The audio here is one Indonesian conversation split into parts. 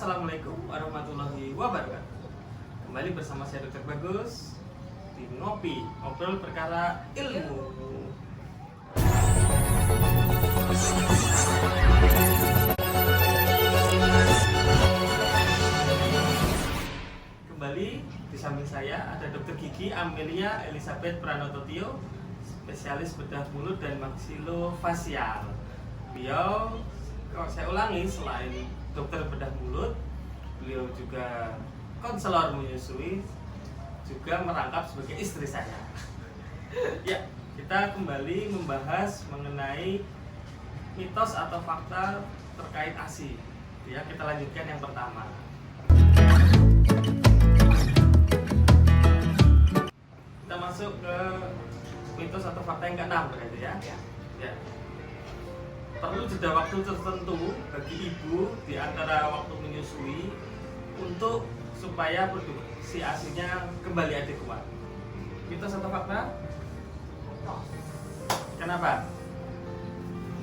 Assalamualaikum warahmatullahi wabarakatuh. Kembali bersama saya Dr. Bagus di Ngopi, Ngobrol Perkara Ilmu. Kembali di samping saya ada Dr. Gigi Amelia Elizabeth Pranototio, spesialis bedah mulut dan maksilofasial. Beliau, kalau saya ulangi, selain dokter bedah mulut, beliau juga konselor menyusui, juga merangkap sebagai istri saya. Ya, kita kembali membahas mengenai mitos atau fakta terkait ASI. Ya, kita lanjutkan yang pertama. Kita masuk ke mitos atau fakta yang ke-6 berarti ya. Ya. Perlu jeda waktu tertentu bagi ibu di antara waktu menyusui untuk supaya produksi ASI-nya kembali adekuat. Mitos atau fakta? Kenapa?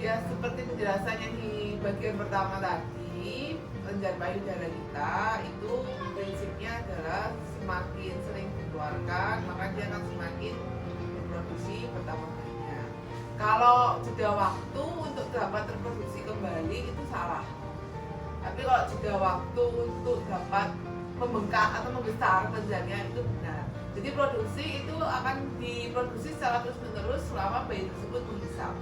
Ya, seperti penjelasannya di bagian pertama tadi, kelenjar payudara kita itu prinsipnya adalah semakin sering dikeluarkan, maka dia akan semakin berproduksi pertama kalinya. Kalau jeda waktu untuk dapat terproduksi kembali itu salah. Tapi kalau jeda waktu untuk dapat membengkak atau membesar kelenjarnya itu benar. Jadi produksi itu akan diproduksi secara terus-menerus selama bayi tersebut menghisap.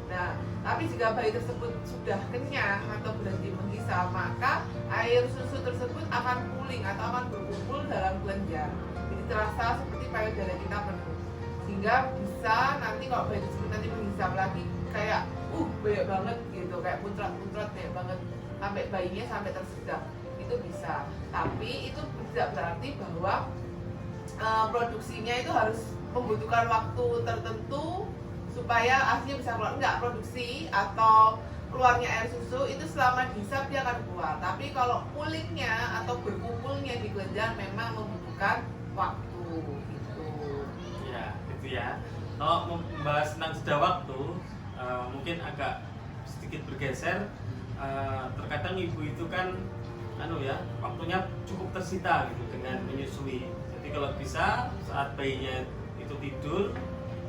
Nah, tapi jika bayi tersebut sudah kenyang atau berhenti menghisap, maka air susu tersebut akan pooling atau akan berkumpul dalam kelenjar. Jadi terasa seperti payudara kita penuh. Sehingga bisa nanti kalau bayi tersebut nanti menghisap lagi kayak banyak banget gitu, kayak muncrat-muncrat banyak banget sampai bayinya sampai tersedak. Itu bisa. Tapi itu tidak berarti bahwa produksinya itu harus membutuhkan waktu tertentu supaya ASI-nya bisa keluar. Enggak, produksi atau keluarnya air susu itu selama dihisap dia akan keluar. Tapi kalau poolingnya atau berkumpulnya di kelenjar memang membutuhkan waktu gitu. Ya, gitu ya. Kalau membahas tentang jeda waktu, mungkin agak sedikit bergeser. Terkadang ibu itu kan waktunya cukup tersita gitu dengan menyusui. Jadi kalau bisa saat bayinya itu tidur,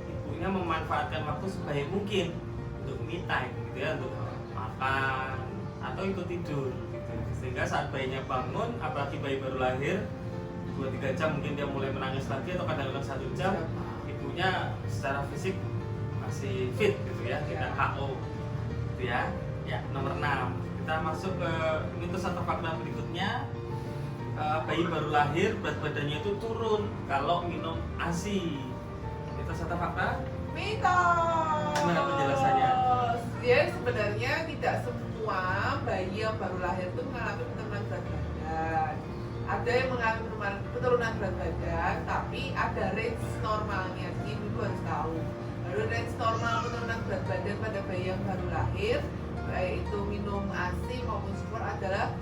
ibunya memanfaatkan waktu sebaik mungkin untuk me time gitu ya, untuk makan atau ikut tidur gitu. Sehingga saat bayinya bangun, apalagi bayi baru lahir 2-3 jam mungkin dia mulai menangis lagi, atau kadang-kadang 1 jam, ibunya secara fisik masih fit gitu ya, tidak KO gitu ya. Ya, nomor 6. Kita masuk ke mitos atau fakta berikutnya. Bayi baru lahir berat badannya itu turun kalau minum ASI. Mitos atau fakta? Mitos. Gimana penjelasannya? Ya, sebenarnya tidak semua bayi yang baru lahir itu mengalami penurunan berat badan. Ada yang mengalami penurunan berat badan, tapi ada range normalnya. Jadi ibu harus tahu. Lalu range normal penurunan berat badan pada bayi yang baru lahir, baik itu minum ASI maupun sport, adalah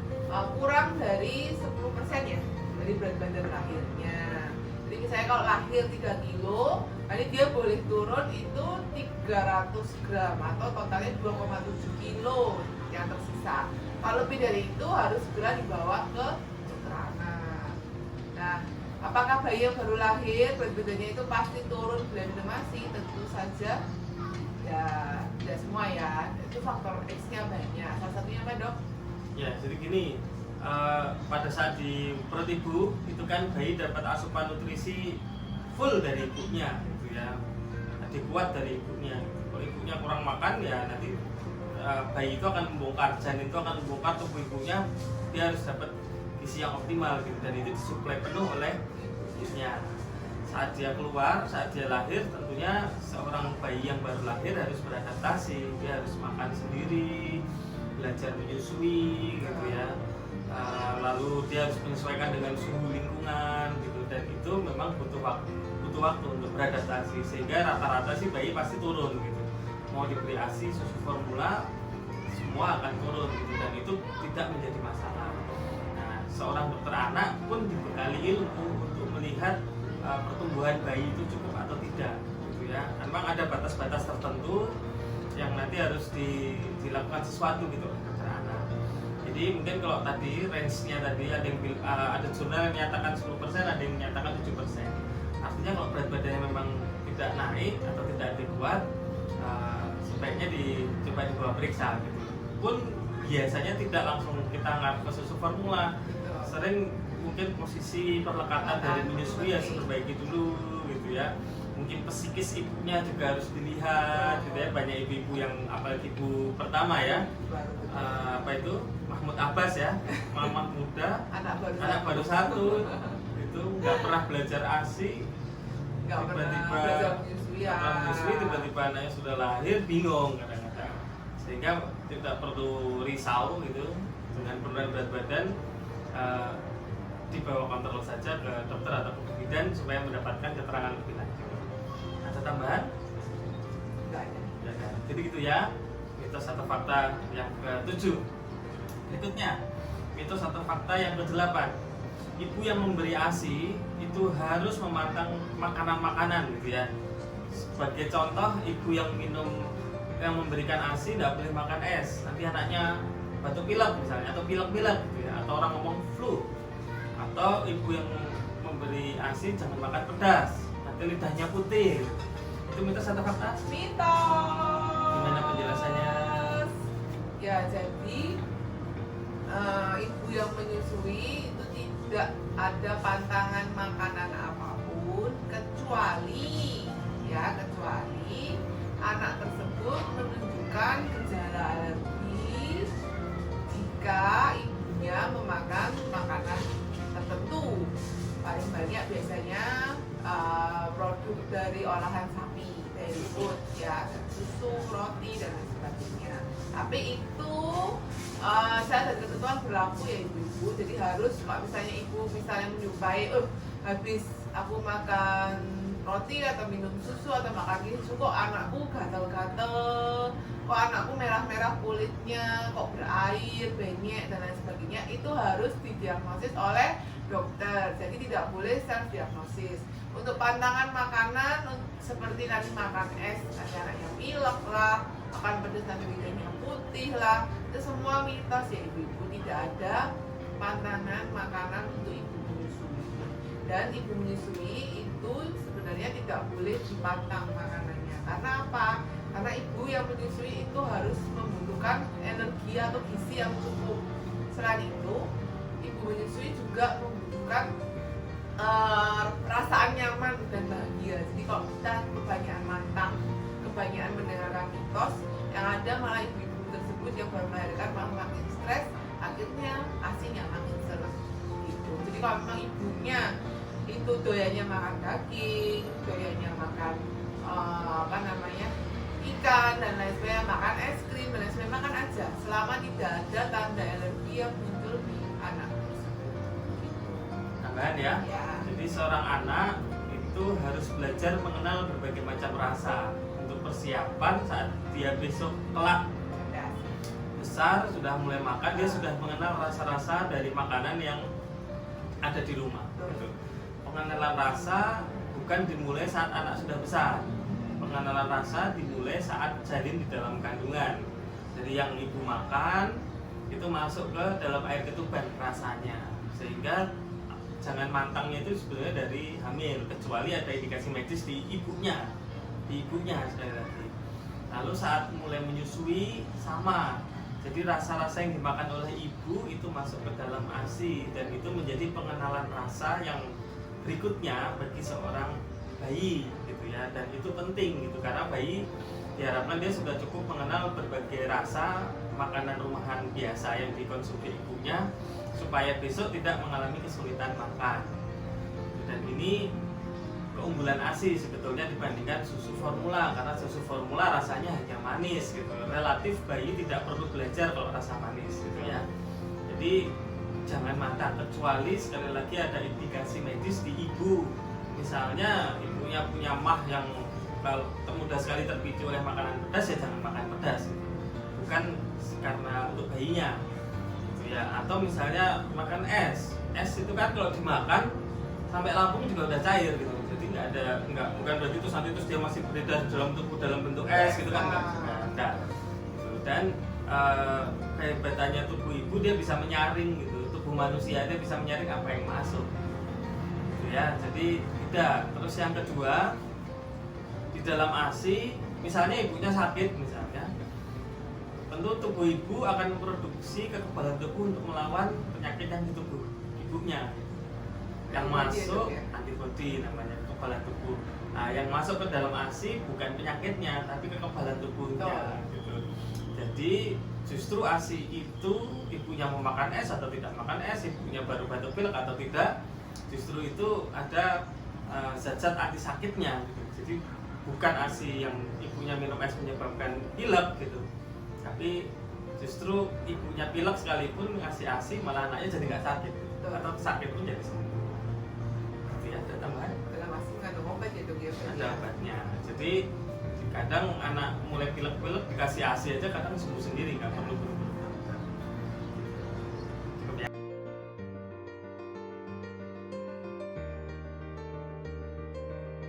kurang dari 10% ya dari berat badan lahirnya. Jadi misalnya kalau lahir 3 kilo, nanti dia boleh turun itu 300 gram atau totalnya 2,7 kilo yang tersisa. Kalau lebih dari itu harus segera dibawa ke dokter anak. Nah, apakah bayi yang baru lahir berat badannya itu pasti turun bila minum ASI? Tentu saja ya, tidak semua ya. Itu faktor X-nya banyak. Salah satunya apa, Dok? Ya, jadi gini, pada saat di perut ibu itu kan bayi dapat asupan nutrisi full dari ibunya gitu ya, adekuat dari ibunya. Kalau ibunya kurang makan ya nanti bayi itu akan membongkar, janin itu akan membongkar tubuh ibunya, dia harus dapat gizi yang optimal gitu, dan itu disuplai penuh oleh ibunya. Saat dia keluar, saat dia lahir, tentunya seorang bayi yang baru lahir harus beradaptasi, dia harus makan sendiri, belajar menyusui gitu ya. Lalu dia harus menyesuaikan dengan suhu lingkungan gitu, dan itu memang butuh waktu untuk beradaptasi, sehingga rata-rata sih bayi pasti turun gitu. Mau diberi ASI, susu formula, semua akan turun gitu, dan itu tidak menjadi masalah. Nah, seorang dokter anak pun dibekali ilmu untuk melihat pertumbuhan bayi itu cukup atau tidak gitu ya. Memang ada batas-batas tertentu yang nanti harus dilakukan sesuatu gitu dokter anak. Jadi Jadi mungkin kalau tadi range-nya tadi ada jurnal yang menyatakan 10%, ada yang menyatakan 7%. Artinya kalau berat badannya memang tidak naik atau tidak adekuat, sebaiknya dicoba dibawa periksa gitu. Pun biasanya tidak langsung kita ngaruh ke susu formula. Sering mungkin posisi perlekatan dari menyusui harus diperbaiki dulu gitu ya. Mungkin psikis ibunya juga harus dilihat gitu ya. Banyak ibu-ibu yang apalagi ibu pertama ya, apa itu Mahmud Abbas ya, mama muda, anak baru satu itu nggak pernah belajar ASI, tiba-tiba menyusui, tiba-tiba anaknya sudah lahir, bingung kadang-kadang. Sehingga tidak perlu risau gitu dengan penurunan berat badan, dibawa kontrol saja ke dokter atau ke bidan supaya mendapatkan keterangan lebih lanjut. Ada tambahan? Enggak ada. Jadi gitu ya, mitos atau fakta yang ke-7. Berikutnya, mitos atau fakta yang ke-8. Ibu yang memberi ASI itu harus mematang makanan-makanan gitu ya. Sebagai contoh, ibu yang memberikan ASI tidak boleh makan es. Nanti anaknya batuk pilek misalnya, atau pilek-pilek gitu ya, atau orang ngomong flu. Atau ibu yang memberi ASI jangan makan pedas, nanti lidahnya putih. Itu mitos atau fakta? Mitos. Gimana penjelasannya? Ya, jadi ibu yang menyusui itu tidak ada pantangan makanan apapun kecuali anak tersebut menunjukkan gejala alergis jika ibunya memakan makanan tertentu. Paling banyak biasanya produk dari olahan sapi, dairy food ya, susu, roti dan lain sebagainya. Tapi itu saya dan ketentuan berlaku ya ibu-ibu. Jadi harus kalau misalnya ibu menyukai, habis aku makan roti atau minum susu atau makan susu kok anakku gatal-gatal, kok anakku merah-merah kulitnya, kok berair, benyek dan lain sebagainya, itu harus didiagnosis oleh dokter. Jadi tidak boleh self diagnosis. Untuk pantangan makanan seperti nanti makan es, nanti anaknya pilek lah, makan pedas nanti lidahnya putih lah, itu semua mitos ya ibu-ibu. Tidak ada pantangan makanan untuk ibu menyusui. Dan ibu menyusui itu sebenarnya tidak boleh dipantang makanannya. Karena apa? Karena ibu yang menyusui itu harus membutuhkan energi atau gizi yang cukup. Selain itu, ibu menyusui juga membutuhkan perasaan nyaman dan bahagia. Jadi kalau kita kebanyakan mantang, kebanyakan mendengarkan mitos, yang ada malah ibu-ibu tersebut yang baru melahirkan malah makin stres, akhirnya ASINya makin seret gitu. Jadi kalau memang ibunya itu doyannya makan daging, doyannya makan ikan dan lain sebagainya, makan es krim dan lain sebagainya, makan aja selama tidak ada tanda alergi yang muncul di anak tersebut. Tambahan ya. Jadi seorang anak itu harus belajar mengenal berbagai macam rasa untuk persiapan saat dia besok kelak besar, sudah mulai makan, dia sudah mengenal rasa-rasa dari makanan yang ada di rumah. Pengenalan rasa bukan dimulai saat anak sudah besar. Pengenalan rasa dimulai saat janin di dalam kandungan. Jadi yang ibu makan itu masuk ke dalam air ketuban rasanya. Sehingga jangan mantangnya itu sebenarnya dari hamil, kecuali ada indikasi medis di ibunya sekali lagi. Lalu saat mulai menyusui sama. Jadi rasa-rasa yang dimakan oleh ibu itu masuk ke dalam ASI dan itu menjadi pengenalan rasa yang berikutnya bagi seorang bayi gitu ya. Dan itu penting gitu karena bayi diharapkan dia sudah cukup mengenal berbagai rasa makanan rumahan biasa yang dikonsumsi ibunya supaya besok tidak mengalami kesulitan makan. Dan ini keunggulan ASI sebetulnya dibandingkan susu formula, karena susu formula rasanya hanya manis gitu. Relatif bayi tidak perlu belajar kalau rasa manis gitu ya. Jadi jangan mantap kecuali sekali lagi ada indikasi medis di ibu. Misalnya ibunya punya mah yang kalau mudah sekali terpicu oleh makanan pedas, ya jangan makan pedas gitu. Bukan karena untuk bayinya gitu ya. Atau misalnya makan es itu kan kalau dimakan sampai lambung juga udah cair gitu. Jadi bukan berarti itu dia masih beredar dalam tubuh dalam bentuk es gitu kan enggak. Dan kehebatannya tubuh ibu, dia bisa menyaring gitu, tubuh manusia dia bisa menyaring apa yang masuk gitu ya. Jadi tidak. Terus yang kedua, di dalam ASI misalnya ibunya sakit misalnya, tentu tubuh ibu akan memproduksi kekebalan tubuh untuk melawan penyakit yang di tubuh ibunya. Yang masuk antibodi namanya, kekebalan tubuh. Nah, yang masuk ke dalam ASI bukan penyakitnya, tapi kekebalan tubuhnya gitu. Jadi justru ASI itu ibunya mau makan es atau tidak makan es, ibunya baru batuk pilek atau tidak, justru itu ada zat-zat anti sakitnya gitu. Jadi bukan ASI yang ibunya minum es menyebabkan pilek gitu, tapi justru ibunya pilek sekalipun ngasih ASI malah anaknya jadi nggak sakit gitu. Atau sakit pun jadi sembuh. Jadi ada tambahan? Dalam ASI mengandung obat ya dok ya? Ada obatnya. Jadi kadang anak mulai pilek-pilek dikasih ASI aja kadang sembuh sendiri, nggak perlu